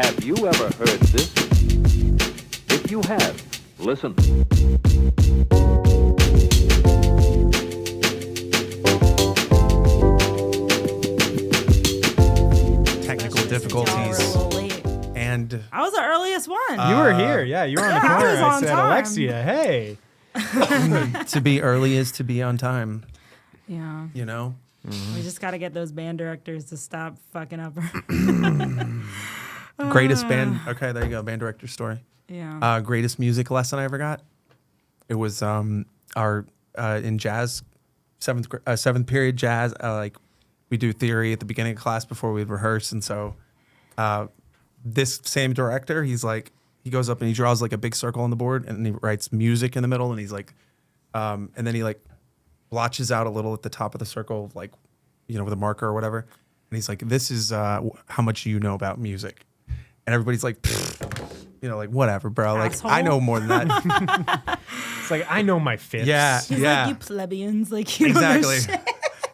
Have you ever heard this? If you have, listen. Technical difficulties. And I was the earliest one. You were here. Yeah, you were on the I corner. was I on said, time. Alexia, hey. to be early is to be on time, Yeah. you know? We just got to get those band directors to stop fucking up. Greatest band. Okay, there you go. Band director story. Yeah. Greatest music lesson I ever got. It was our in jazz, seventh period jazz. Like we do theory at the beginning of class before we'd rehearse, and so this same director, he goes up and he draws like a big circle on the board, and he writes music in the middle, and he's like, and then he like blotches out a little at the top of the circle, like, you know, with a marker or whatever, and he's like, this is how much you know about music. And everybody's like, you know, like, whatever, bro. Asshole. Like, I know more than that. It's like, I know my fifths. Yeah. He's like, you plebeians. Like, you don't know Exactly. shit.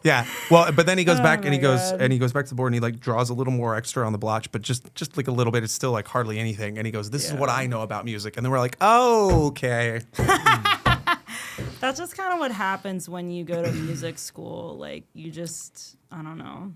Yeah. Well, but then he goes back and he my goes God. and he goes back to the board and he like draws a little more extra on the blotch, but just like a little bit. It's still like hardly anything. And he goes, this is what I know about music. And then we're like, oh, okay. That's just kind of what happens when you go to music school. Like, you just, I don't know,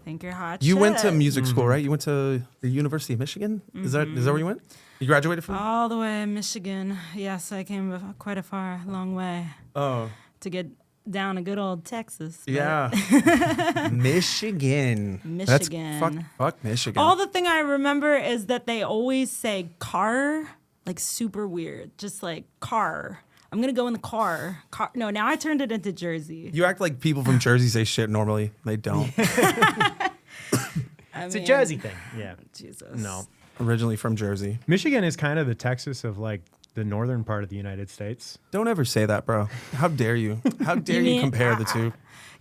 think you're hot You shit. went to music school, right? You went to the University of Michigan? Is that where you went? You graduated from? All the way in Michigan. Yes, I came quite a long way Oh. to get down to good old Texas. but- Yeah. Michigan. Michigan. That's fuck Michigan. All the thing I remember is that they always say car, like super weird. Just like car. I'm going to go in the car. No, now I turned it into Jersey. You act like people from Jersey say shit normally. They don't. It's It's a Jersey thing. Yeah. Jesus. No. Originally from Jersey. Michigan is kind of the Texas of like the northern part of the United States. Don't ever say that, bro. How dare you? How dare you mean- compare the two?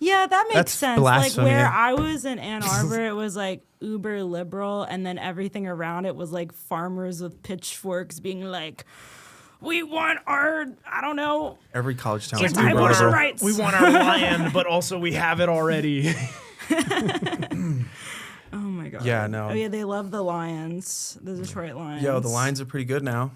Yeah, that makes That's sense. blasphemy. Like where I was in Ann Arbor, it was like uber liberal, and then everything around it was like farmers with pitchforks being like, we want our, I don't know, Every college town is I uber want our liberal. rights. We want our land, but also we have it already. Oh my God. Yeah, no. Oh yeah, they love the Lions, the Detroit Lions. Yo, the lines are pretty good now.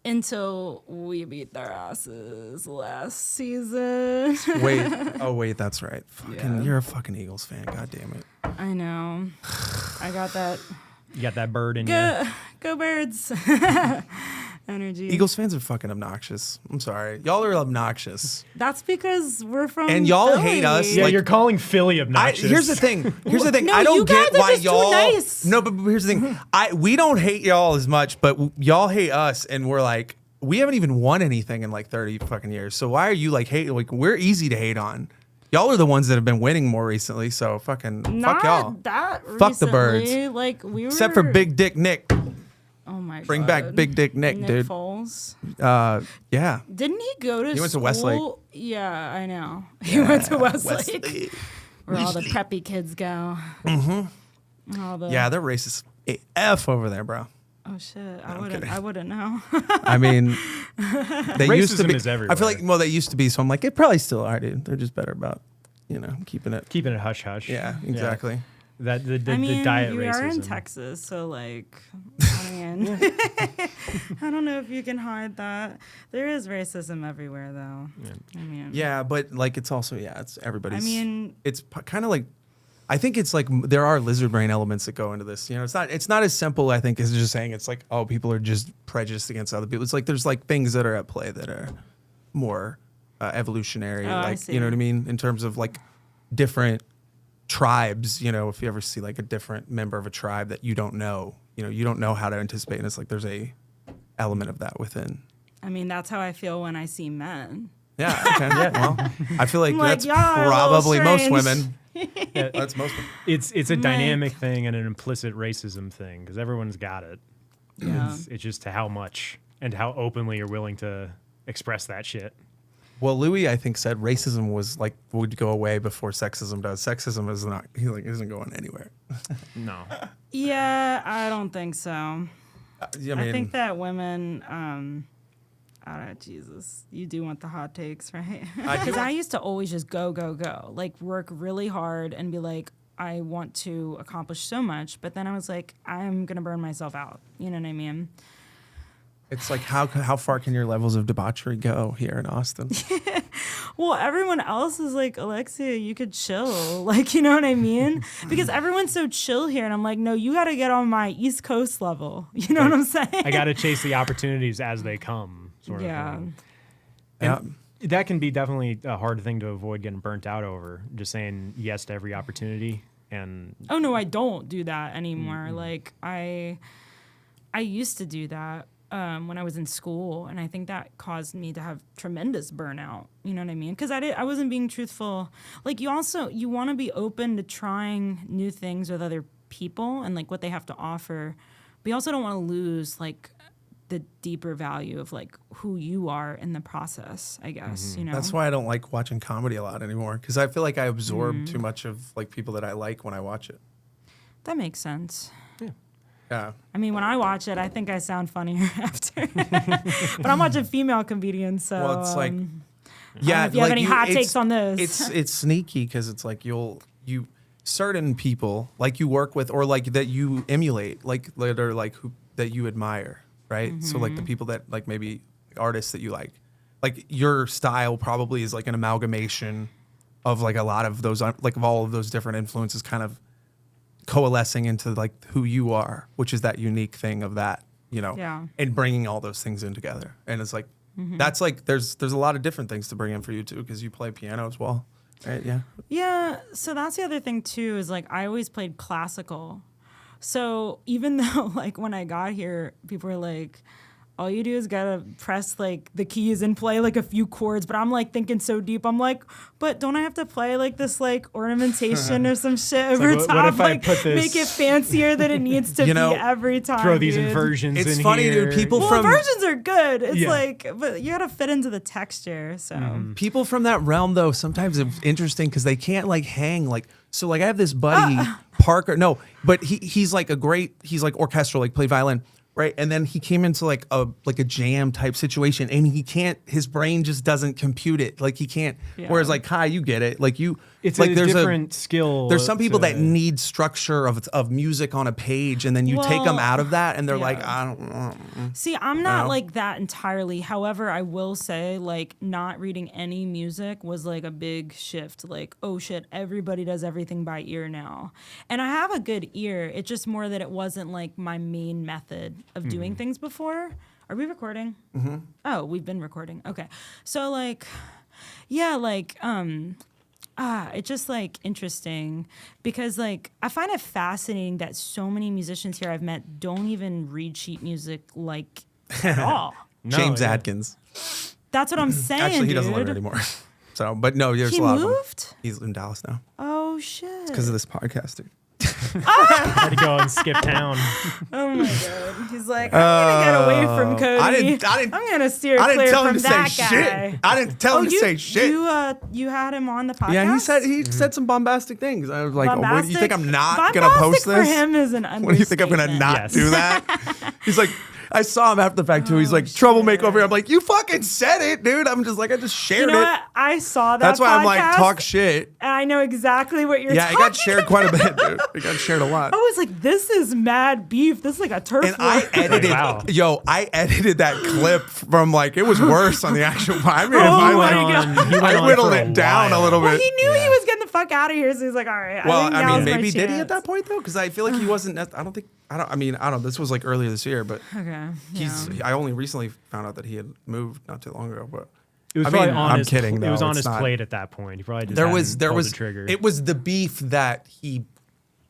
Until we beat their asses last season. Wait, that's right. Fucking, you're a fucking Eagles fan. God damn it. I know. I got that. You got that bird in you. Go Birds. Energy. Eagles fans are fucking obnoxious. I'm sorry. Y'all are obnoxious. That's because we're from And y'all Philly. hate us. Yeah, like- you're calling Philly obnoxious. Here's the thing. No, I you don't guys get are why just too y'all. nice. No, but here's the thing. We don't hate y'all as much, but y'all hate us, and we're like, we haven't even won anything in like 30 fucking years. So why are you like hate? Like we're easy to hate on. Y'all are the ones that have been winning more recently. So fucking Not fuck y'all. that Fuck the recently. birds. Like we were. Except for Big Dick Nick. Oh my God. Bring back Big Dick Nick, dude. Foles. Yeah. Didn't he go to? He went to Westlake. school? Yeah, I know. He went to Westlake, Westlake. where all the preppy kids go. Mm-hmm. All the, Yeah, they're racist AF over there, bro. Oh shit! I'm kidding. I wouldn't know. I mean, they used to Racism be. is I feel everywhere. like, well, they used to be. So I'm like, they probably still are, dude. They're just better about, keeping it. Keeping it hush hush. Yeah, exactly. That the I mean, the diet you racism. are in Texas, so like, I mean, I don't know if you can hide that. There is racism everywhere, though. I mean, Yeah, but like, it's also it's everybody's. I mean, it's kind of like, I think it's like there are lizard brain elements that go into this. It's not as simple, I think, as just saying it's like, oh, people are just prejudiced against other people. It's like there's like things that are at play that are more evolutionary, I like see. you know what I mean, in terms of like different tribes. If you ever see like a different member of a tribe that you don't know how to anticipate, and it's like there's a element of that within. I mean, that's how I feel when I see men. Yeah. Okay. Well, I feel like I'm like, that's y'all are a little probably most strange. women. Yeah, That's most women. it's a Like- dynamic thing and an implicit racism thing because everyone's got it. Yeah. It's just how much and how openly you're willing to express that shit. Well, Louie, I think, said racism would go away before sexism does. Sexism is not. Isn't going anywhere. No. Yeah, I don't think so. I I think that women, I don't know, Jesus, you do want the hot takes, right? Because I used to always just go, like work really hard and be like, I want to accomplish so much, but then I was like, I'm gonna burn myself out. You know what I mean? It's like how far can your levels of debauchery go here in Austin? Well, everyone else is like, Alexia, you could chill. Like, you know what I mean? Because everyone's so chill here. And I'm like, no, you got to get on my East Coast level. You know what I'm saying? I got to chase the opportunities as they come, sort of thing. And that can be definitely a hard thing to avoid getting burnt out over, just saying yes to every opportunity. And oh, no, I don't do that anymore. Like, I used to do that. When I was in school, and I think that caused me to have tremendous burnout. You know what I mean? Because I wasn't being truthful. Like, you want to be open to trying new things with other people and like what they have to offer, but you also don't want to lose like the deeper value of like who you are in the process, I guess. You know, That's why I don't like watching comedy a lot anymore, because I feel like I absorb too much of like people that I like when I watch it. That makes sense. Yeah. I mean, when I watch it, I think I sound funnier after. But I'm watching female comedians, so. Well, it's like, I don't know if you have any hot takes on this. It's sneaky because it's like you certain people like you work with or like that you emulate, like that are like who that you admire, right? So like the people that like maybe artists that you like your style probably is like an amalgamation of like a lot of those like of all of those different influences kind of coalescing into like who you are, which is that unique thing of that, you know, and bringing all those things in together. And it's like, that's like, there's a lot of different things to bring in for you too, because you play piano as well, right? Yeah. Yeah. So that's the other thing too, is like, I always played classical. So even though like when I got here, people were like, all you do is gotta press like the keys and play like a few chords. But I'm like thinking so deep. I'm like, but don't I have to play like this like ornamentation or some shit over like, top? what if I like put this- make it fancier than it needs to be every time. throw these dude. inversions in here. It's funny, dude. People from versions are good. It's like, but you gotta fit into the texture. So people from that realm though, sometimes it's interesting because they can't like hang like. So like I have this buddy Parker. No, but he's like he's like orchestral, like play violin. Right. And then he came into like a jam type situation and his brain just doesn't compute it. Like he can't. Whereas like Kai, you get it. Like it's like a different skill. There's some people that need structure of music on a page, and then you take them out of that and they're like, I don't know. See, I'm not like that entirely. However, I will say like not reading any music was like a big shift. Like, oh shit, everybody does everything by ear now. And I have a good ear. It's just more that it wasn't like my main method of doing things before. Are we recording? Mm-hmm. Oh, we've been recording. Okay. So like, yeah, like, it's just like interesting because like I find it fascinating that so many musicians here I've met don't even read sheet music like at all. James Adkins. That's what I'm saying. Actually, he doesn't dude. live here anymore. So, but no, there's He a lot of moved? them. He's in Dallas now. Oh shit. Because of this podcast, dude. Had to go and skip town. Oh my god. He's like, I'm gonna get away from Cody. I'm gonna steer clear from that guy. I didn't tell him to say shit. You had him on the podcast? Yeah, he said some bombastic things. I was like, what, you think I'm not bombastic gonna post this? For him is an understatement. What do you think I'm gonna not do that? He's like, I saw him after the fact too. He's like, troublemaker over here. I'm like, you fucking said it, dude. I'm just like, I just shared you know it. What? I saw that. That's why I'm like, podcast, talk shit. And I know exactly what you're talking Yeah, it got shared quite a bit, dude. It got shared a lot. I was like, this is mad beef. This is like a turf And war. I edited, I edited that clip from like, it was worse on the actual. I mean, I whittled it down a little bit. Well, he knew he was getting the fuck out of here, so he's like, all right. Well, I mean, maybe did he at that point though? Because I feel like he wasn't. I don't know. This was like earlier this year, but okay. I only recently found out that he had moved not too long ago. But it was probably on I'm his, kidding. It was though. on It's his not. plate at that point. He probably just There pulled was the trigger. It was the beef that he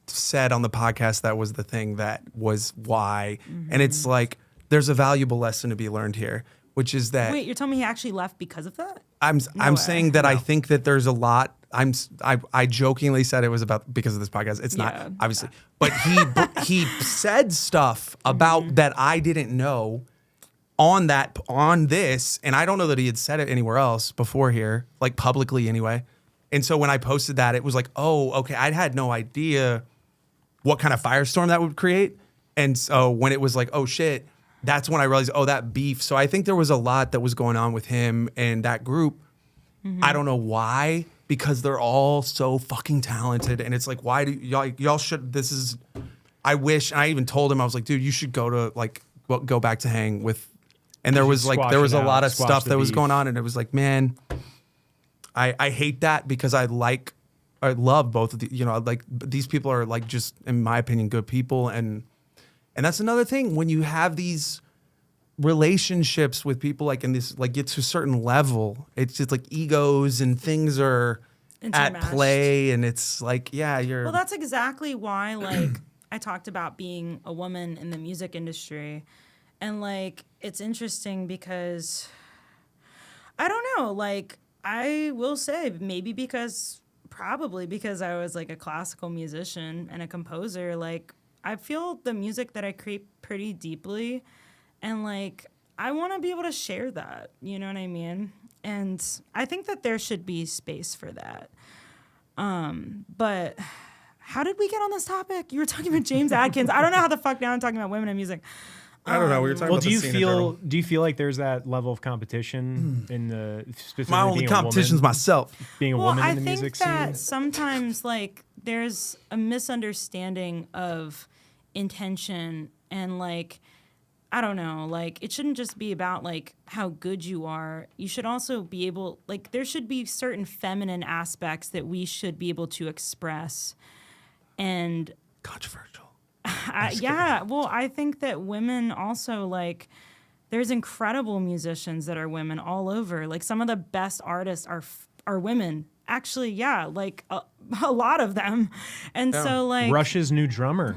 said on the podcast that was the thing that was why. And it's like there's a valuable lesson to be learned here, which is that. Wait, you're telling me he actually left because of that? I'm saying that I think that there's a lot. I jokingly said it was because of this podcast. It's not obviously, but he said stuff about that I didn't know on this, and I don't know that he had said it anywhere else before here, like publicly anyway. And so when I posted that, it was like, oh, okay, I had no idea what kind of firestorm that would create. And so when it was like, oh shit, that's when I realized, oh, that beef. So I think there was a lot that was going on with him and that group. I don't know why. because they're all so fucking talented, and it's like, why do y'all should? This is, I wish. And I even told him, I was like, dude, you should go back to hang with. And there was a lot of stuff that was going on, and it was like, man, I hate that because I love both of the, like these people are like just, in my opinion, good people, and that's another thing when you have these relationships with people like in this, like get to a certain level, it's just like egos and things are at play, and it's like, well, that's exactly why like I talked about being a woman in the music industry, and like it's interesting because I don't know, like I will say probably because I was like a classical musician and a composer, like I feel the music that I create pretty deeply, and like I want to be able to share that, you know what I mean? And I think that there should be space for that. But how did we get on this topic? You were talking about James Adkins. I don't know how the fuck now I'm talking about women in music. I don't know. We were talking about do you feel like there's that level of competition in the specifically my only competition is myself being a woman in the music scene? I think that sometimes like there's a misunderstanding of intention, and like I don't know, like it shouldn't just be about like how good you are. You should also be able, like there should be certain feminine aspects that we should be able to express. And controversial. Well, I think that women also, like, there's incredible musicians that are women all over. Like, some of the best artists are women. Actually, like, a lot of them. And so, like... Rush's new drummer.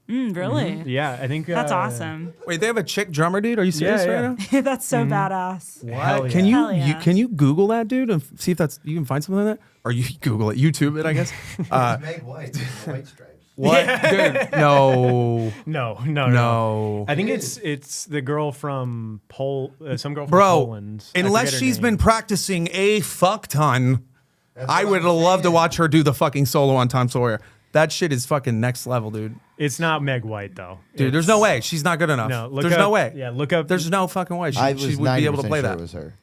Really? Mm-hmm. Yeah, I think... That's awesome. Wait, they have a chick drummer, dude? Are you serious right now? That's so badass. What? Yeah. Can you Google that, dude, and see if you can find something like that? Or you Google it, YouTube it, I guess. Meg White, the White Stripes. What? Dude, no. No. I think it's the girl from some girl from Poland. Unless she's been practicing a fuck ton, I would love to watch her do the fucking solo on Tom Sawyer. That shit is fucking next level, dude. It's not Meg White though. Dude, there's no way. She's not good enough. There's no way. Yeah, look up. There's no fucking way. She would be able to play that. It was her.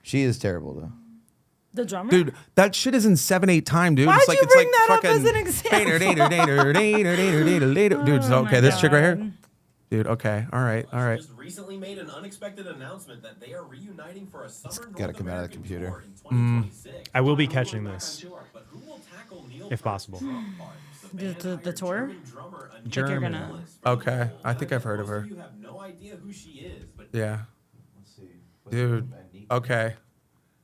She is terrible though. The drummer? Dude, that shit is in 7/8 time, dude. Why'd you bring that up fucking as an example? Dude, okay, this chick right here. Dude, okay, all right. Just recently made an unexpected announcement that they are reuniting for a summer Gotta come out of the computer. in 2026. I will be catching this, if possible. The tour? German. Okay, I think I've heard of her. You have no idea who she is, but Yeah. Dude, okay.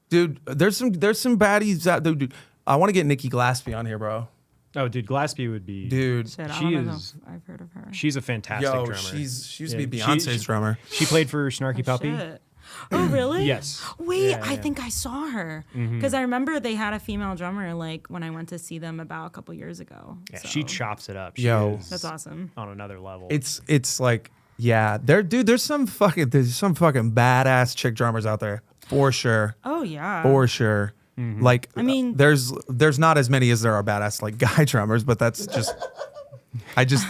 Dude, there's some baddies out there, dude. I want to get Nikki Glaspie on here, bro. Oh, dude, Glaspie would be. Dude, Shit, I she don't know is. if I've heard of her. She's a fantastic drummer. she used to be Yeah, Beyonce's drummer. She played for Snarky Puppy. Shit. Oh, really? Yes. Wait, Yeah, I yeah. think I saw her. Because I remember they had a female drummer, like, when I went to see them about a couple years ago. Yeah, So, she chops it up. She Yo. is That's awesome. on another level. It's like, yeah, there's some fucking badass chick drummers out there for sure. Oh, yeah. For sure. Like, I mean- there's not as many as there are badass like guy drummers, but that's just.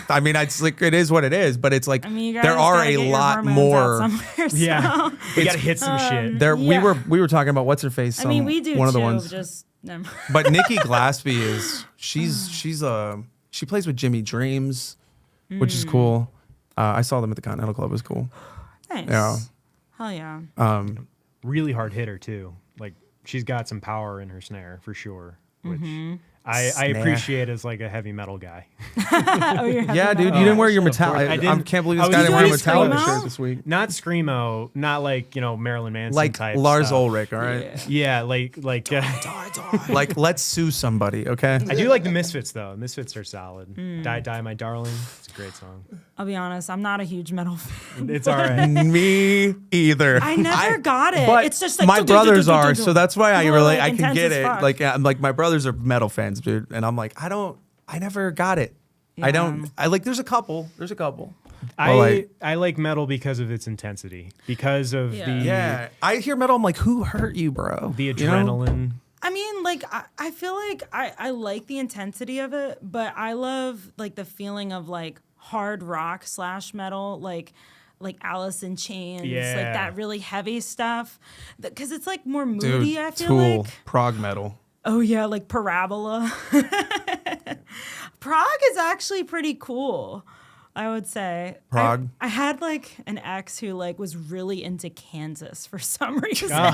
I mean, it's like it is what it is, but it's like I mean, you there guys are gotta a get your lot hormones more. out somewhere, so. yeah, we gotta hit some shit. There Yeah. we were talking about what's her face. I mean, we do one too. of the ones. Just never. But Nikki Glaspie is she plays with Jimmy Dreams, which is cool. I saw them at the Continental Club. It was cool. Nice. Yeah. Hell yeah. Really hard hitter too. Like she's got some power in her snare for sure, which I Snare. appreciate as like a heavy metal guy. Oh, you're happy Yeah, about dude, that. you didn't wear your Of course. Metallica. I I didn't- can't believe I this was guy didn't wear a doing Metallica Screamo? shirt this week. Not screamo, not like Marilyn Manson Like type Lars stuff. Ulrich, all right? Yeah, like Like, let's sue somebody, okay? I do like the Misfits though. Misfits are solid. Die Die My Darling. It's a great song. I'll be honest, I'm not a huge metal fan. It's all right. Me either. I never got it. But It's just like my do, do, do, brothers do, do, are, do. so that's why I People are, really like, I can intense get as it. fuck. Like, I'm like my brothers are metal fans, dude, and I'm like, I never got it. I don't. I like. There's a couple. I like metal because of its intensity, because of Yeah. the Yeah, I hear metal. I'm like, who hurt you, bro? the You know? adrenaline. I mean, like, I feel like I like the intensity of it, but I love, like, the feeling of, like, hard rock / metal, like Alice in Chains, like, Yeah. that really heavy stuff. Because it's, like, more Dude, moody, I feel Tool, like. prog metal. Oh yeah, like Parabola. Prague is actually pretty cool, I would say. Prague? I had like an ex who like was really into Kansas for some reason. No,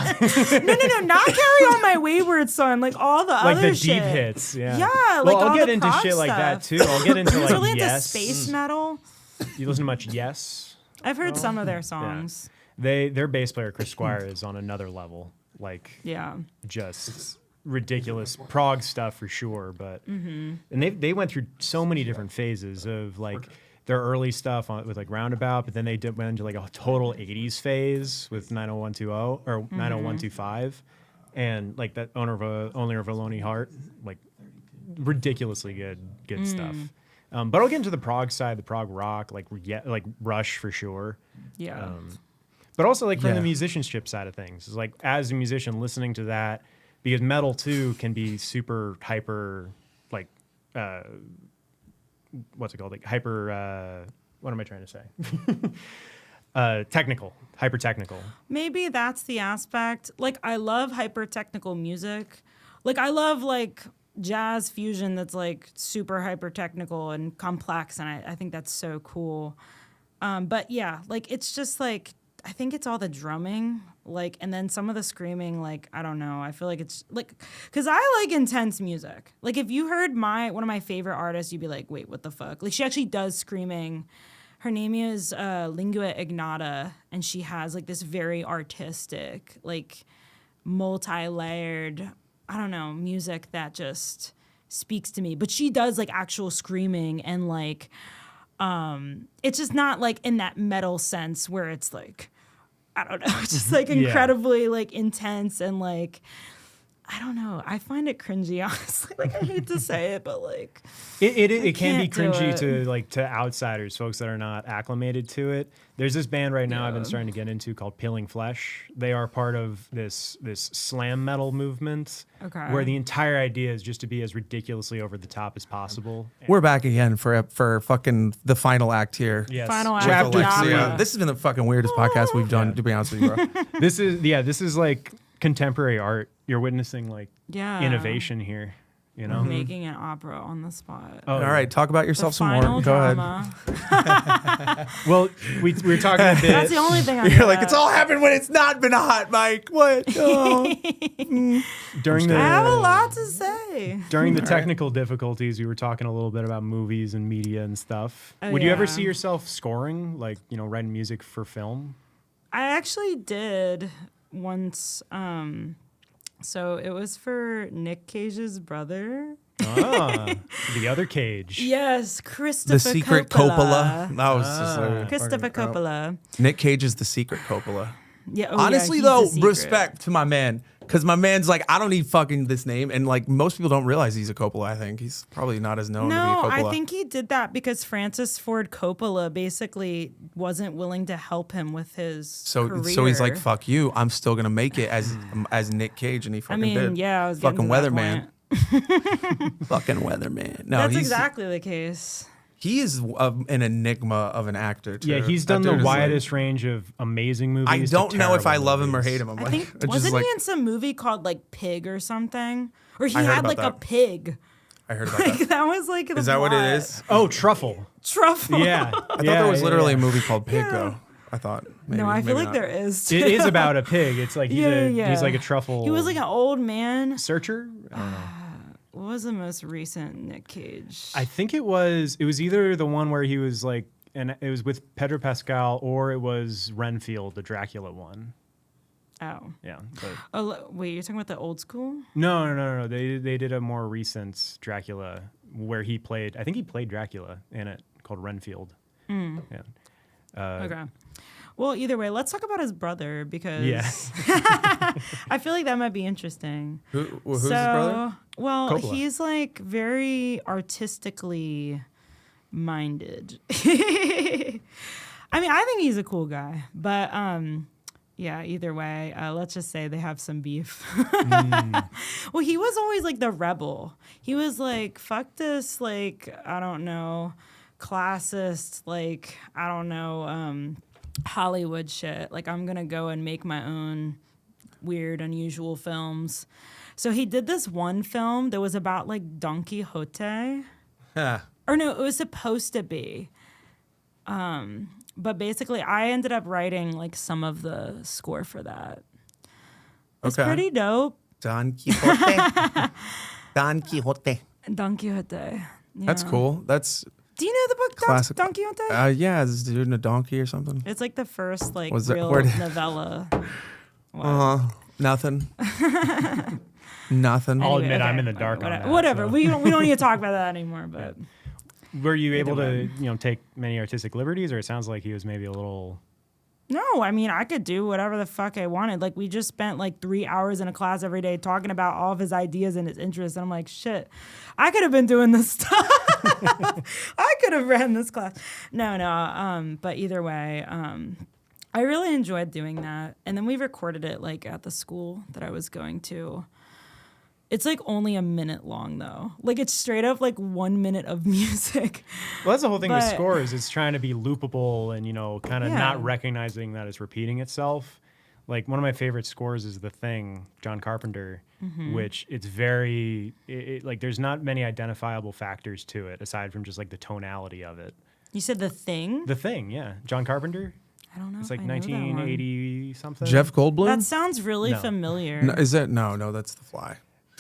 not Carry On My Wayward Son, like all the like other the shit. deep hits, yeah. Yeah, well, like I'll all get the into prog shit like that stuff. too. I'll get into He was like really into Yes. space metal. You listen to much Yes? I've heard some of their songs. Their bass player Chris Squire is on another level, like Yeah. just ridiculous prog stuff for sure. But and they went through so many different phases of like their early stuff with like Roundabout, but then they went into like a total 80s phase with 90120 or 90125 and like that Only of a Lonely Heart, like ridiculously good stuff. But I'll get into the prog side, the prog rock, like Rush for sure. Yeah. But also like from Yeah. the musicianship side of things, it's like as a musician listening to that, because metal too can be super hyper, like what's it called? Like hyper. What am I trying to say? Technical, hyper technical. Maybe that's the aspect. Like, I love hyper technical music. Like, I love like jazz fusion that's like super hyper technical and complex, and I think that's so cool. But yeah, like it's just like I think it's all the drumming, like, and then some of the screaming. Like, I don't know. I feel like it's like because I like intense music. Like, if you heard one of my favorite artists, you'd be like, wait, what the fuck? Like, she actually does screaming. Her name is Lingua Ignata, and she has like this very artistic, like multi-layered, I don't know, music that just speaks to me. But she does like actual screaming and like it's just not like in that metal sense where it's like, I don't know, it's just like incredibly like intense and like, I don't know. I find it cringy, honestly. Like, I hate to say it, but like, it can be can't do cringy it. to outsiders, folks that are not acclimated to it. There's this band right now I've been starting to get into called Peeling Flesh. They are part of this slam metal movement, where the entire idea is just to be as ridiculously over the top as possible. We're back again for fucking the final act here. Yes. Final With act. Alexia. Genre. This has been the fucking weirdest podcast we've done, to be honest with you, bro. This is like contemporary art. You're witnessing like Yeah. innovation here, you know? Making an opera on the spot. Oh, All right, talk about yourself The some final more. Go ahead. drama. Well, we were talking a bit. That's the only thing I You're know. like, it's all happened when it's not been hot, Mike. What? Oh. during I have a the lot to say. during the technical difficulties, we were talking a little bit about movies and media and stuff. Oh, Would you ever yeah. see yourself scoring, like, you know, writing music for film? I actually did once. So it was for Nick Cage's brother. Ah, the other Cage. Yes, Christopher The secret Coppola. Coppola. That was just like, Christopher fucking- Coppola. Nick Cage is the secret Coppola. Yeah. Oh, Honestly, yeah, though, he's the secret. respect to my man. Because my man's like, I don't need fucking this name. And like, most people don't realize he's a Coppola, I think. He's probably not as known to be a No, Coppola. I think he did that because Francis Ford Coppola basically wasn't willing to help him with his career. So he's like, fuck you. I'm still going to make it as Nick Cage. And he I fucking mean, did. yeah, I was fucking getting to that weatherman. point. Fucking weatherman. No, That's he's exactly the case. he is an enigma of an actor, too. Yeah, he's That done the dude is like- widest range of amazing movies. I to don't know if I terrible love him or movies. hate him. I'm I like, think it's just wasn't like, he in some movie called like Pig or something? Or he I heard had about like a that. pig. I heard about Like that. that was like the Is that what it plot. is? Oh, Truffle. Truffle. Yeah. I thought there was literally a movie called Pig, though. I thought. Maybe, No, I feel maybe like not. there is. It is about a pig. It's like he's like a truffle. He was like an old man. searcher. I don't know. What was the most recent Nick Cage? I think it was either the one where he was like, and it was with Pedro Pascal, or it was Renfield, the Dracula one. Oh. Yeah. But Wait, you're talking about the old school? no. They did a more recent Dracula where he played. I think he played Dracula in it, called Renfield. Yeah. Okay. Well, either way, let's talk about his brother because Yeah. I feel like that might be interesting. Who's his brother? Well, Coppola. he's like very artistically minded. I mean, I think he's a cool guy, but yeah, either way, let's just say they have some beef. Well, he was always like the rebel. He was like, fuck this, like, I don't know, classist, like, I don't know, Hollywood shit. Like, I'm gonna go and make my own weird, unusual films. So he did this one film that was about like Don Quixote. Yeah. Or no, it was supposed to be. But basically, I ended up writing like some of the score for that. It's pretty dope. Don Quixote. Don Quixote. Don Quixote. Yeah. That's cool. That's Do you know the book classic. Don Quixote? Yeah, this dude in a donkey or something. It's like the first like Was that- real where did- novella. Nothing. Nothing. I'll Anyway, admit I'm okay, in the dark on that. Whatever. so. We don't need to talk about that anymore. But Were you able to, take many artistic liberties, or it sounds like he was maybe a little? no, I mean I could do whatever the fuck I wanted. Like we just spent like 3 hours in a class every day talking about all of his ideas and his interests. And I'm like, shit, I could have been doing this stuff. I could have ran this class. No. But either way, I really enjoyed doing that. And then we recorded it like at the school that I was going to. It's like only a minute long though. Like it's straight up like 1 minute of music. Well, that's the whole thing with But- scores. It's trying to be loopable and kind of Yeah. not recognizing that it's repeating itself. Like one of my favorite scores is The Thing, John Carpenter, which it's very like there's not many identifiable factors to it aside from just like the tonality of it. You said The Thing? The Thing, yeah, John Carpenter. I don't know. It's if like I know that one. 1980 something. Jeff Goldblum? That sounds really No. familiar. No, is that no, that's The Fly.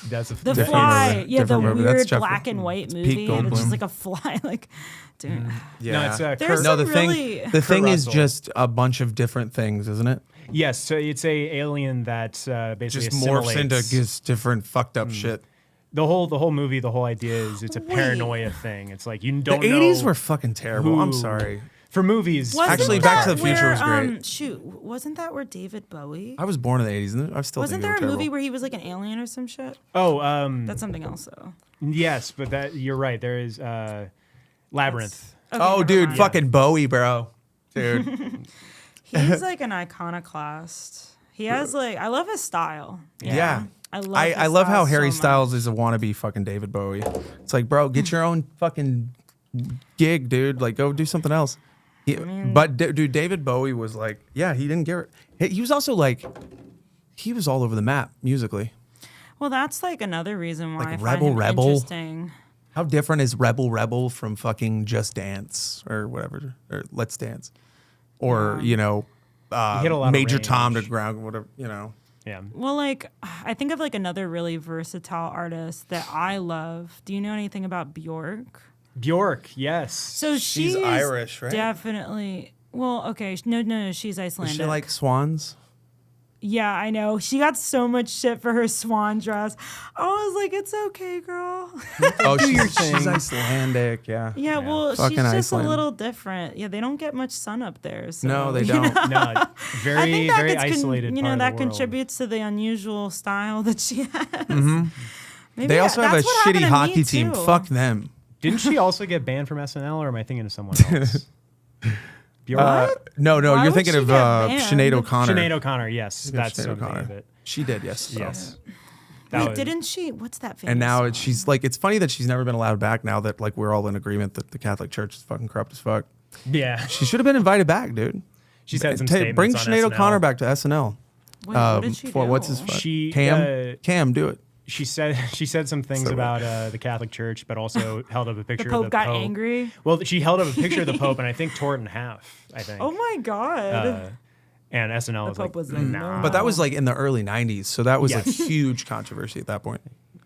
That's a The Different Fly, movie. yeah, the Different movie. That's weird Jeff black and white Pete movie, and it's just Goldblum. like a fly, like, dude. Yeah. No, it's There's Kurt, No, some the thing really- the Kurt thing is Russell. just a bunch of different things, isn't it? Yes, so it's a alien that basically Just morphs into assimilates. just different fucked up shit. The whole movie, the whole idea is it's a Wait. paranoia thing. It's like you The don't know. 80s were fucking terrible. I'm who- sorry. For movies, Wasn't Actually, that Back to the Future where, was great. Shoot, wasn't that where David Bowie? I was born in the 80s, and I still Wasn't think they there were a terrible. movie where he was like an alien or some shit? That's something else though. yes, but that you're right. There is Labyrinth. Okay, Oh, never dude, mind. fucking Bowie, bro. Dude. He's like an iconoclast. He has like, I love his style. Yeah. I love. I his love how style Harry so Styles much. is a wannabe fucking David Bowie. It's like, bro, get your own fucking gig, dude. Like, go do something else. But dude, David Bowie was like, yeah, he didn't get. He was also like, he was all over the map musically. Well, that's like another reason why Like I find Rebel him Rebel. interesting. How different is Rebel Rebel from fucking Just Dance or whatever, or Let's Dance, or hit a lot of Major Tom to range. ground, whatever, Yeah. Well, like I think of like another really versatile artist that I love. Do you know anything about Björk? Björk, yes. So She's she's Irish, right? Definitely. Well, okay. No, she's Is Icelandic. she like swans? Yeah, I know. She got so much shit for her swan dress. I was like, it's okay, girl. Oh, she's Icelandic, yeah. Yeah, well, she's Fucking just Iceland. a little different. Yeah, they don't get much sun up there. So, No, they you don't. know? No, I very think that very gets isolated. you part know, of that the world. contributes to the unusual style that she has. Maybe Mm-hmm. They also have a that's what happened shitty to me, hockey team. too. Fuck them. Didn't she also get banned from SNL, or am I thinking of someone else? Björk. No, Why you're would thinking she of get banned? Sinead O'Connor. Sinead O'Connor, yes, Yeah, that's Sinead the name O'Connor. of it. She did, yes. Yes. Wait, was- didn't she? What's that famous And now song? she's like, it's funny that she's never been allowed back now that like we're all in agreement that the Catholic Church is fucking corrupt as fuck. Yeah, She should have been invited back, dude. she's had some Bring statements on Sinead SNL. O'Connor back to SNL. Wait, what did she for do? what's his fuck? She, Cam, do it. She said some things So about the Catholic Church, but also held up a The picture Pope of the got Pope. angry. Well, she held up a picture of the Pope, and I think tore it in half. I think. Oh my god. And SNL The was Pope like, was like, nah. no. But that was like in the early 90s, so that was Yes. a huge controversy at that point.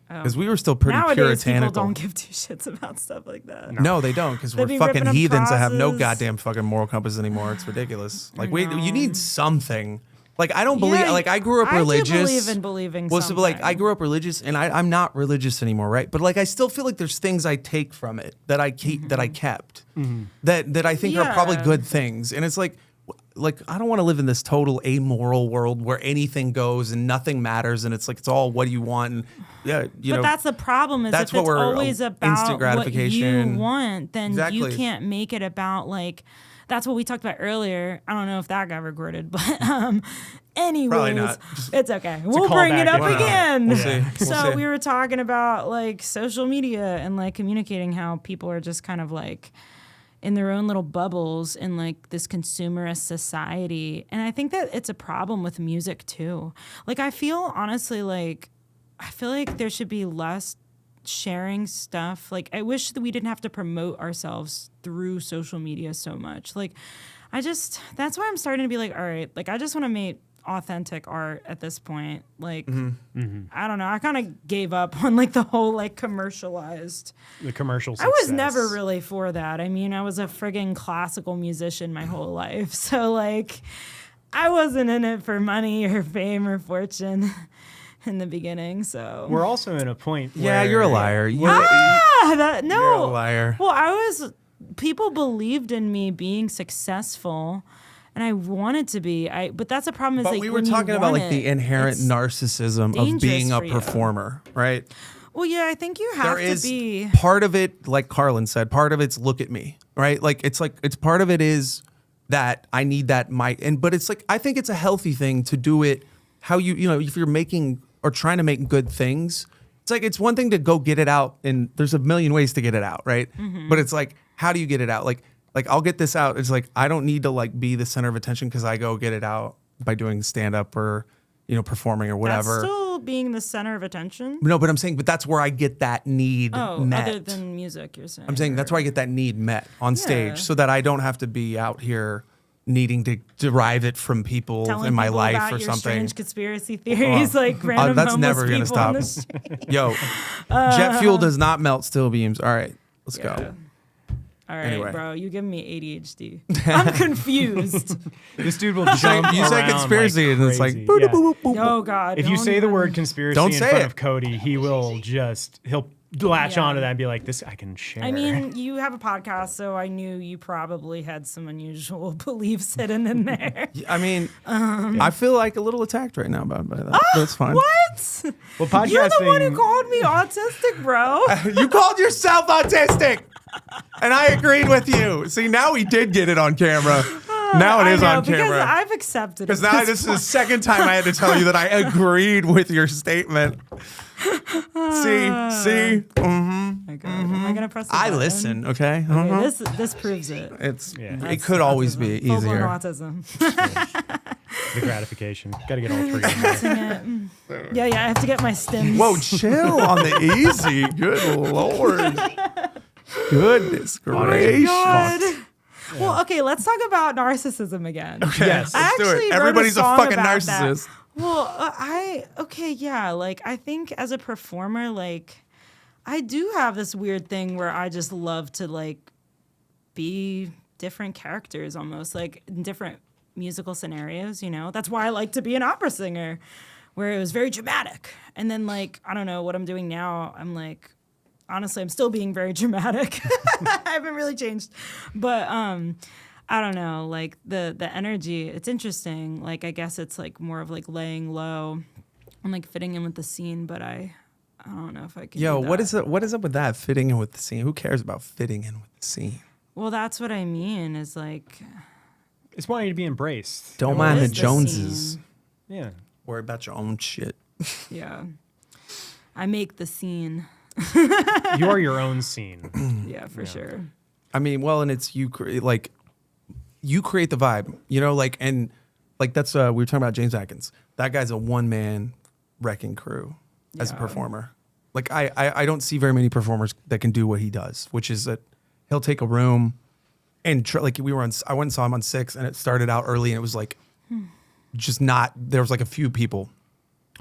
Because we were still pretty Nowadays, people puritanical. don't give two shits about stuff like that. No, they don't, because They'd we're be fucking ripping up heathens that have no crosses. goddamn fucking moral compass anymore. It's ridiculous. Like, wait, know. you need something. Like, I don't believe. Yeah, Like, I grew up religious. I do believe in believing Well, so, like, something. I grew up religious, and I'm not religious anymore, right? But like, I still feel like there's things I take from it that I keep that I kept that I think are probably Yeah. good things, and it's like I don't want to live in this total amoral world where anything goes and nothing matters, and it's like it's all what you want. And yeah, you But know, that's the problem. Is that's if what it's we're, always about instant gratification. what you want, then you Exactly. can't make it about like. That's what we talked about earlier. I don't know if that got recorded, but anyways, not. it's okay. We'll bring it callback up anyway. again. We'll see. We'll So see. we were talking about like social media and like communicating how people are just kind of like in their own little bubbles in like this consumerist society. And I think that it's a problem with music too. Like I feel like there should be less sharing stuff. Like I wish that we didn't have to promote ourselves through social media so much. Like that's why I'm starting to be like, all right, like I just want to make authentic art at this point. Like I don't know, I kind of gave up on like the whole like commercialized, the commercial I was success. never really for that. I mean, I was a friggin' classical musician my whole life, so like I wasn't in it for money or fame or fortune in the beginning. So We're also in a point Yeah, where you're a liar. no. You're a liar. Well, people believed in me being successful, and I wanted to be. But that's a problem. Is But like we were when you talking about want like the it, inherent it's narcissism of dangerous being a for you. performer, right? Well, yeah, I think you have There to is be. part of it, like Carlin said, part of it's look at me, right? Like it's part of it is that I need that mic, but it's like I think it's a healthy thing to do it how you know if you're making or trying to make good things. It's like it's one thing to go get it out, and there's a million ways to get it out, right? But it's like how do you get it out? Like I'll get this out. It's like I don't need to like be the center of attention because I go get it out by doing stand up or performing or whatever. That's still being the center of attention. No, but I'm saying, but that's where I get that need met. Other than music, you're saying. I'm saying that's where I get that need met on stage so that I don't have to be out here needing to derive it from people Telling in my people life about or your something. Strange conspiracy theories, like random That's homeless never people gonna on the stop. street. Yo, jet fuel does not melt steel beams. All right, let's Yeah. go. All right, Anyway. bro, you giving me ADHD. I'm confused. This dude will jump You say around conspiracy like and it's like crazy. boop, Yeah. boop, boop, boop. Oh God! If you don't say the even- word conspiracy Don't in say front it. of Cody, he'll latch Yeah. onto that and be like, "This I can share." I mean, you have a podcast, so I knew you probably had some unusual beliefs hidden in there. I mean, I feel like a little attacked right now by that. That's fine. What? well, podcasting. You're the one who called me autistic, bro. You called yourself autistic, and I agreed with you. See, now we did get it on camera. Now it is I know, on camera. because I've accepted it. Because now at this is the point. second time I had to tell you that I agreed with your statement. See? Oh my God. Am I gonna press the I button? listen, okay? Okay, this proves it. It's Yeah. it That's could always be autism. Full-blown easier. autism. the gratification. Got to get all three. in there. Yeah, I have to get my stems. Whoa, chill on the easy. Good Lord. Goodness gracious. God. Well, okay, let's talk about narcissism again. Okay, Yes. I let's do actually it. wrote Everybody's a song fucking about narcissist. that. Well, I think as a performer, like, I do have this weird thing where I just love to, like, be different characters almost, like, in different musical scenarios, That's why I like to be an opera singer, where it was very dramatic. And then, like, I don't know what I'm doing now. I'm like, honestly, I'm still being very dramatic. I haven't really changed. But, I don't know, like the energy, it's interesting. Like, I guess it's like more of like laying low and like fitting in with the scene, but I don't know if I can. Yo, do what that. is it? What is up with that? Fitting in with the scene? Who cares about fitting in with the scene? Well, that's what I mean is like, It's wanting to be embraced. Don't what mind the is Joneses. scene? Yeah. Worry about your own shit. Yeah. I make the scene. You are your own scene. Yeah, for sure. I mean, well, and it's you create you create the vibe, and that's we were talking about James Atkins. That guy's a one-man wrecking crew as a Yeah. performer. Like I don't see very many performers that can do what he does, which is that he'll take a room and I went and saw him on 6, and it started out early, and it was like just not. There was like a few people,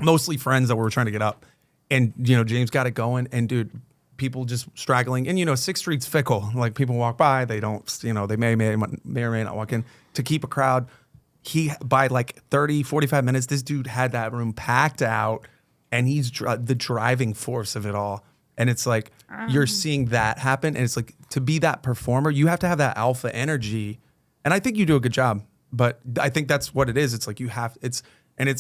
mostly friends that were trying to get up, and James got it going, and dude. People just straggling, and 6th Street's fickle. Like, people walk by, they don't, they may or may not walk in. To keep a crowd, by like 30, 45 minutes, this dude had that room packed out, and he's the driving force of it all. And it's like, you're seeing that happen, and it's like, to be that performer, you have to have that alpha energy, and I think you do a good job. But I think that's what it is. It's like it's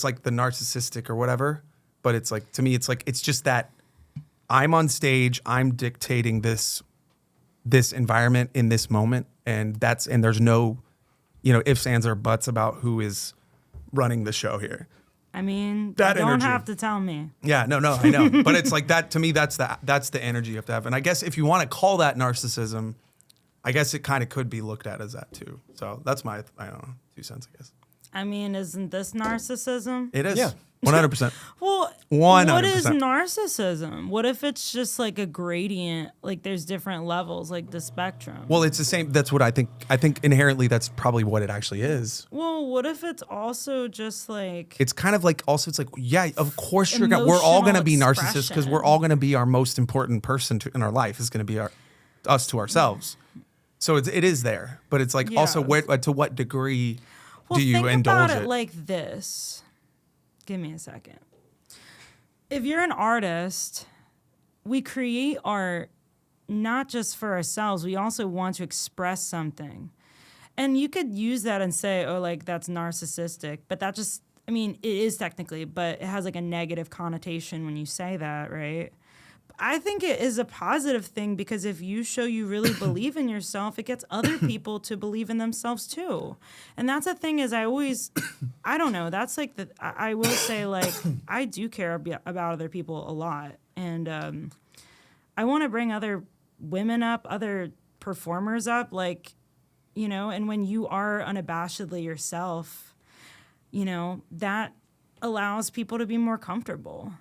like the narcissistic or whatever. But it's like, to me, it's like, it's just that. I'm on stage, I'm dictating this environment in this moment, and there's no, ifs, ands, or buts about who is running the show here. I mean, That you don't energy. have to tell me. Yeah, no, I know. But it's like that, to me, that's the energy you have to have. And I guess if you want to call that narcissism, I guess it kind of could be looked at as that too. So that's my, I don't know, 2 cents, I guess. I mean, isn't this narcissism? It is. Yeah. 100%. Well, 100%. what is narcissism? What if it's just like a gradient? Like there's different levels, like the spectrum. Well, it's the same. That's what I think. I think inherently that's probably what it actually is. Well, what if it's also just like It's kind of like also, it's like, yeah, of course we're all going to be Emotional narcissists because expression. we're all going to be our most important person in our life is going to be us to ourselves. So it is there, but it's like also Yeah. to what degree well, do you think indulge about it it? like this. Give me a second. If you're an artist, we create art not just for ourselves. We also want to express something. And you could use that and say, oh, like that's narcissistic. But that just, I mean, it is technically, but it has like a negative connotation when you say that, right? I think it is a positive thing because if you show you really believe in yourself, it gets other people to believe in themselves too. And that's the thing is I don't know, that's like I will say like I do care about other people a lot. And I want to bring other women up, other performers up, like, you know, and when you are unabashedly yourself, you know, that allows people to be more comfortable.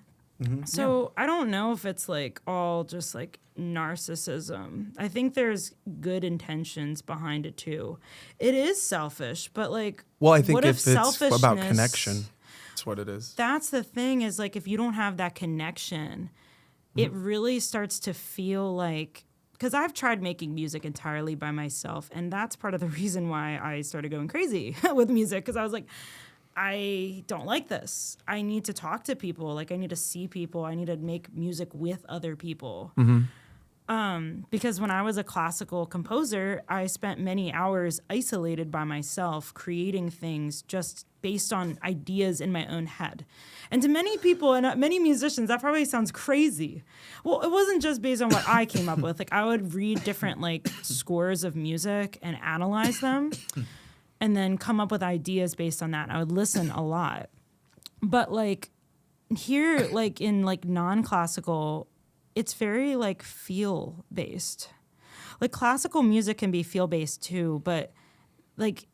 So I don't know if it's like all just like narcissism. I think there's good intentions behind it too. It is selfish, but like, Well, I think what if it's about selfishness- connection, that's what it is. That's the thing is like if you don't have that connection, it really starts to feel like, because I've tried making music entirely by myself, and that's part of the reason why I started going crazy with music, because I was like, I don't like this. I need to talk to people. Like I need to see people. I need to make music with other people. Because when I was a classical composer, I spent many hours isolated by myself, creating things just based on ideas in my own head. And to many people and many musicians, that probably sounds crazy. Well, it wasn't just based on what I came up with. Like I would read different like scores of music and analyze them. And then come up with ideas based on that. I would listen a lot. But like here, like in like non-classical, it's very like feel based. Like classical music can be feel based too, but like,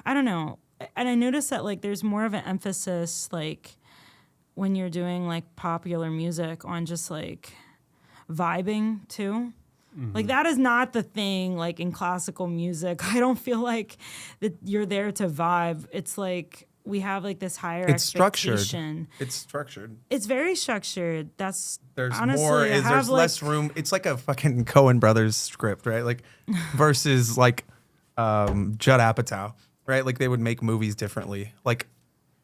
I don't know. And I noticed that like there's more of an emphasis like when you're doing like popular music on just like vibing too. Like that is not the thing like in classical music. I don't feel like that you're there to vibe. It's like we have like this higher It's structured. expectation. It's structured. It's very structured. That's There's honestly, more. I have, There's like, less room. It's like a fucking Coen Brothers script, right? Like versus like Judd Apatow, right? Like they would make movies differently. Like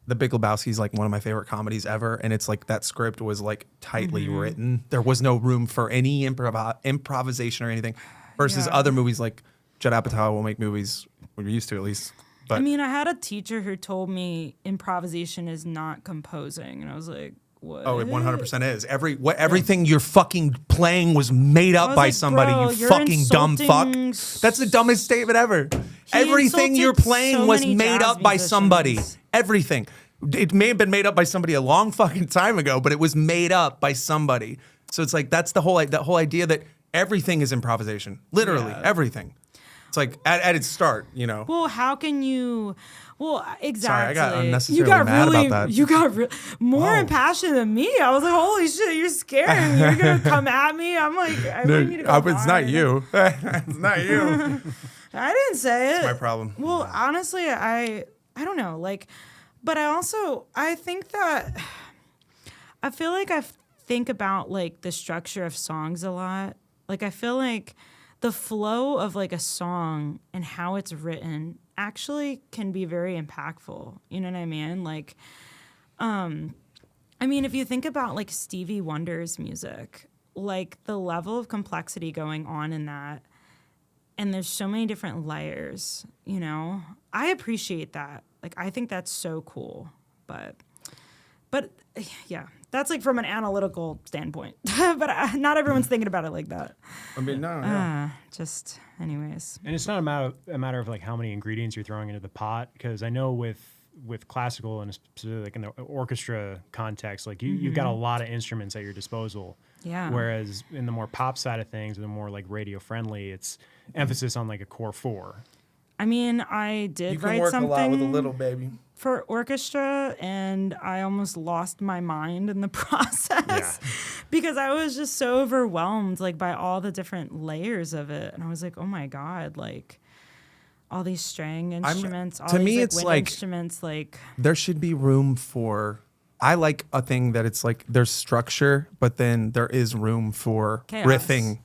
The Big Lebowski is like one of my favorite comedies ever, and it's like that script was like tightly written. There was no room for any improvisation or anything. Versus Yeah. other movies like Judd Apatow will make movies we're used to at least. But I mean, I had a teacher who told me improvisation is not composing, and I was like, what? oh, it 100% is. Everything you're fucking playing was made up was by like, somebody. bro, You you're fucking dumb fuck. insulting That's the dumbest statement ever. Everything you're insulted playing so was many made jazz up by somebody. musicians. Everything. It may have been made up by somebody a long fucking time ago, but it was made up by somebody. So it's like that's the whole idea that everything is improvisation. Literally everything. It's like at its start, you know. Well, how can you? Well, exactly. got unnecessarily mad about that. You got more impassioned than me. I was like, "Holy shit, you're scaring me! You're gonna come at me." I'm like, I really need to go it's not hard. you. It's not you. I didn't say it. My problem. Well, honestly, I don't know. Like, but I think that I feel like I think about like the structure of songs a lot. Like, I feel like the flow of like a song and how it's written actually can be very impactful. You know what I mean? Like, I mean, if you think about like Stevie Wonder's music, like the level of complexity going on in that, and there's so many different layers, you know, I appreciate that. Like, I think that's so cool. But yeah, that's like from an analytical standpoint. But not everyone's thinking about it like that. I mean, no. Just anyways. And it's not a matter of like how many ingredients you're throwing into the pot, because I know with classical and specifically like in the orchestra context, like you've got a lot of instruments at your disposal. Yeah. Whereas in the more pop side of things, or the more like radio friendly, it's emphasis on like a core 4. I mean, I did You can write work something a lot with a little, baby. for orchestra, and I almost lost my mind in the process because I was just so overwhelmed like by all the different layers of it, and I was like, oh my god, like all these string instruments, all to these me, like, it's wind like- instruments, like There should be room for. I like a thing that it's like there's structure, but then there is room for Chaos. riffing.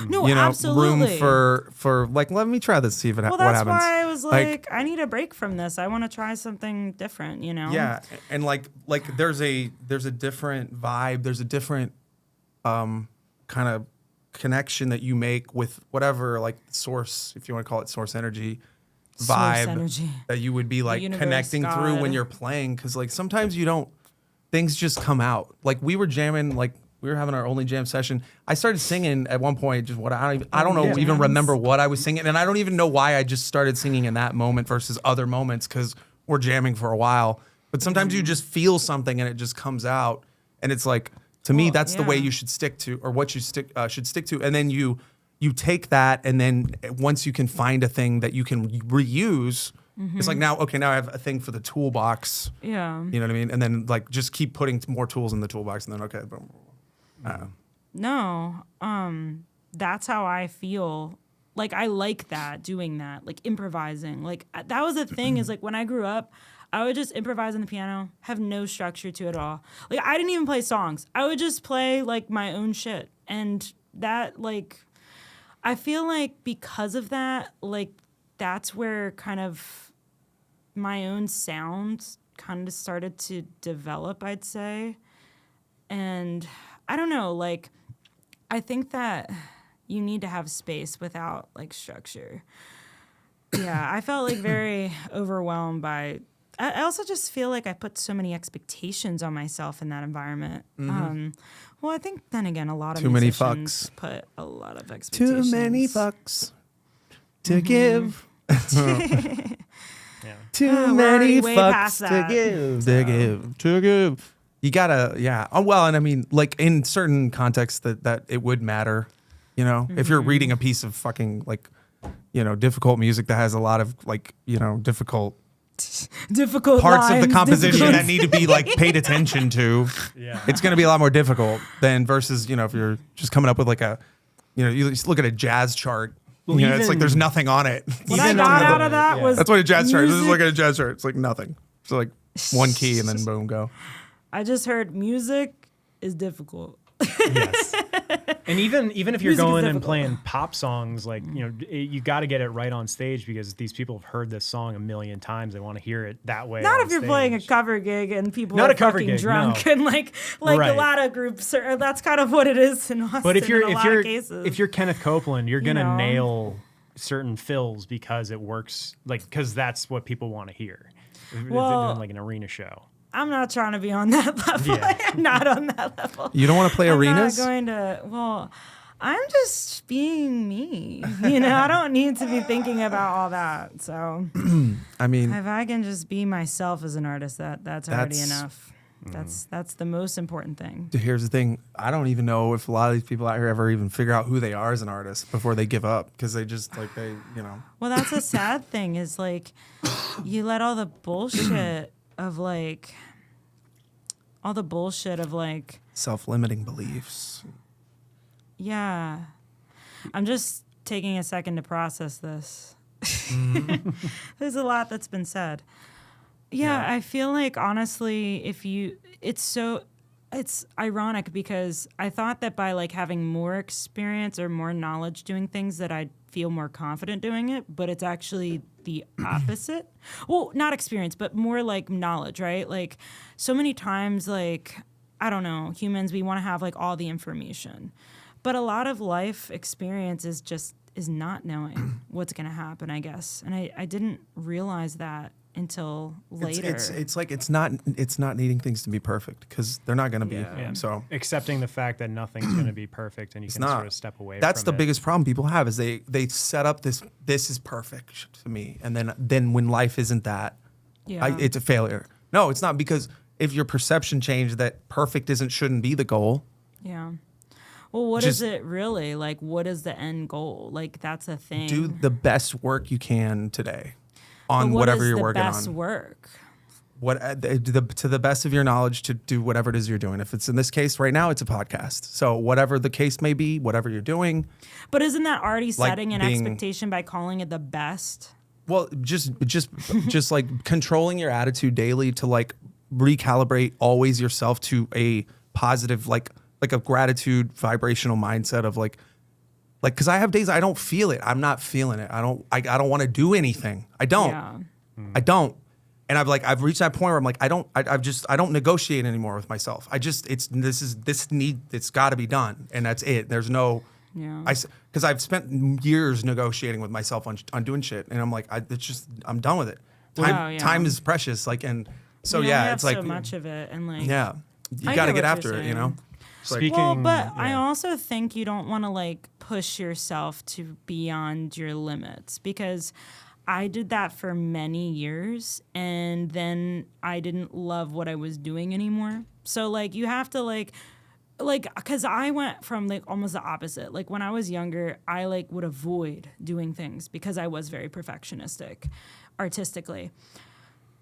no, You know, absolutely. room for like, let me try this, see if it well, what that's happens. why I was like, I need a break from this. I want to try something different, you know? Yeah, and like there's a different vibe. There's a different kind of connection that you make with whatever like source, if you want to call it source energy, Source vibe energy. that you would be like universe, connecting through when God. you're playing. Because like sometimes you don't, things just come out. Like we were jamming, like we were having our only jam session. I started singing at one point, just what I don't know, even Jams. remember what I was singing, and I don't even know why I just started singing in that moment versus other moments because we're jamming for a while. But sometimes you just feel something and it just comes out, and it's like, to me, Well, that's the way yeah. you should stick to, or what you should stick to, and then you take that, and then once you can find a thing that you can reuse, it's like now I have a thing for the toolbox. Yeah. You know what I mean? And then like just keep putting more tools in the toolbox, and then okay, boom. No, that's how I feel. Like I like that, doing that, like improvising. Like that was the thing is like when I grew up, I would just improvise on the piano, have no structure to it all. Like I didn't even play songs. I would just play like my own shit. And that like, I feel like because of that, like that's where kind of my own sound kind of started to develop, I'd say. And I don't know, like, I think that you need to have space without like structure. Yeah, I felt like very overwhelmed by. I also just feel like I put so many expectations on myself in that environment. Well, I think then again, a lot of Too many musicians fucks. put a lot of expectations. Too many fucks to give. Too We're many already way past fucks to that. give. To give. You gotta, yeah. Oh, well, and I mean, like in certain contexts that it would matter. You know, if you're reading a piece of fucking like, you know, difficult music that has a lot of like, you know, difficult Difficult parts of the lines, composition difficult- that need to be like paid attention to. Yeah. It's going to be a lot more difficult than versus, you know, if you're just coming up with like a, you know, you just look at a jazz chart. Well, you know, it's like even- there's nothing on it. What I Even got on the- out of that yeah. was That's what a jazz chart is. Just music- look at a jazz chart. It's like nothing. It's like one key and then boom, go. I just heard music is difficult. Yes. And even if you're Music is going and difficult. playing pop songs, like, you know, you got to get it right on stage because these people have heard this song a million times. They want to hear it that way. Not on if you're stage. playing a cover gig and people Not are a cover fucking gig, drunk no. and like Right. a lot of groups are, that's kind of what it is in Austin But if you're in a lot of cases. if you're Kenneth Copeland, you're gonna know. nail certain fills because it works, like because that's what people want to hear. If they're Well, doing like an arena show. I'm not trying to be on that level. Yeah. I'm not on that level. You don't want to play I'm arenas? not going to. Well, I'm just being me. You know, I don't need to be thinking about all that. So I mean, if I can just be myself as an artist, that's already That's- enough. That's the most important thing. here's the thing. I don't even know if a lot of these people out here ever even figure out who they are as an artist before they give up because they just like you know. Well, that's a sad thing is like you let all the bullshit of like Self-limiting beliefs. yeah. I'm just taking a second to process this. There's a lot that's been said. Yeah, I feel like honestly, it's ironic because I thought that by like having more experience or more knowledge doing things that I'd feel more confident doing it, but it's actually the opposite. Well, not experience, but more like knowledge, right? Like so many times, like, I don't know, humans, we want to have like all the information, but a lot of life experience is not knowing what's going to happen, I guess. And I didn't realize that until later. It's like it's not needing things to be perfect because they're not going to be. Yeah. So Accepting the fact that nothing's going to be perfect and you can not. sort of step away. that's from the it. biggest problem people have is they set up this is perfect to me, and then when life isn't that, Yeah. it's a failure. No, it's not, because if your perception changed that perfect shouldn't be the goal. Yeah. Well, what Just is it really? Like, what is the end goal? Like, that's a thing. do the best work you can today But on what whatever is you're the working best on. work? To the best of your knowledge, to do whatever it is you're doing. If it's in this case right now, it's a podcast. So whatever the case may be, whatever you're doing. But isn't that already Like setting an being- expectation by calling it the best? Well, just like controlling your attitude daily to like recalibrate always yourself to a positive, like a gratitude vibrational mindset of like, cause I have days I don't feel it. I'm not feeling it. I don't want to do anything. I don't. Yeah. I don't. And I've reached that point where I'm like, I don't negotiate anymore with myself. It's got to be done. And that's it. There's no, Yeah. because I've spent years negotiating with myself on doing shit. And I'm like, I'm done with it. Wow, yeah. Time is precious. Like, and so You yeah, only it's have like, so much of it, and like yeah, you I got to get get what after you're it, you know? saying. It's like, Speaking, Well, but I yeah. also think you don't want to like push yourself to beyond your limits, because I did that for many years and then I didn't love what I was doing anymore. So like you have to like because I went from like almost the opposite. Like when I was younger, I like would avoid doing things because I was very perfectionistic artistically.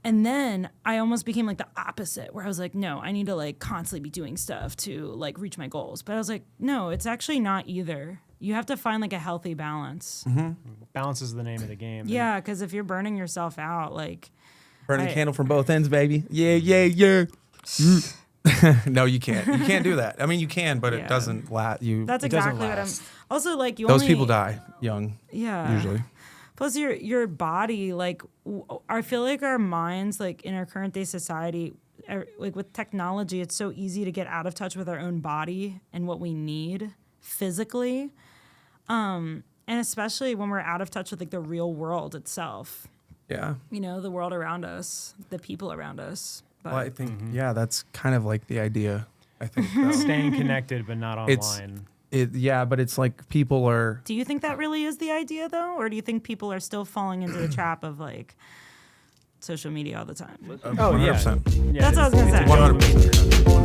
And then I almost became like the opposite, where I was like, no, I need to like constantly be doing stuff to like reach my goals. But I was like, no, it's actually not either. You have to find like a healthy balance. Mm-hmm. Balance is the name of the game. Yeah, because if you're burning yourself out, like burning I- candle from both ends, baby. Yeah. No, you can't. You can't do that. I mean, you can, but Yeah. it doesn't last. that's It doesn't exactly what I'm. last. Also, like you Those only, people die young, Yeah. usually. Plus, your body, like I feel like our minds, like in our current day society, like with technology, it's so easy to get out of touch with our own body and what we need physically, and especially when we're out of touch with like the real world itself. Yeah. You know, the world around us, the people around us. But Well, I think, yeah, that's kind of like the idea, I think. though. Staying connected, but not It's- online. Yeah, but it's like people are. do you think that really is the idea, though, or do you think people are still falling into the trap of like social media all the time? Oh, yeah. 100%. Yeah, That's what I was gonna it's a say. dopamine 100%.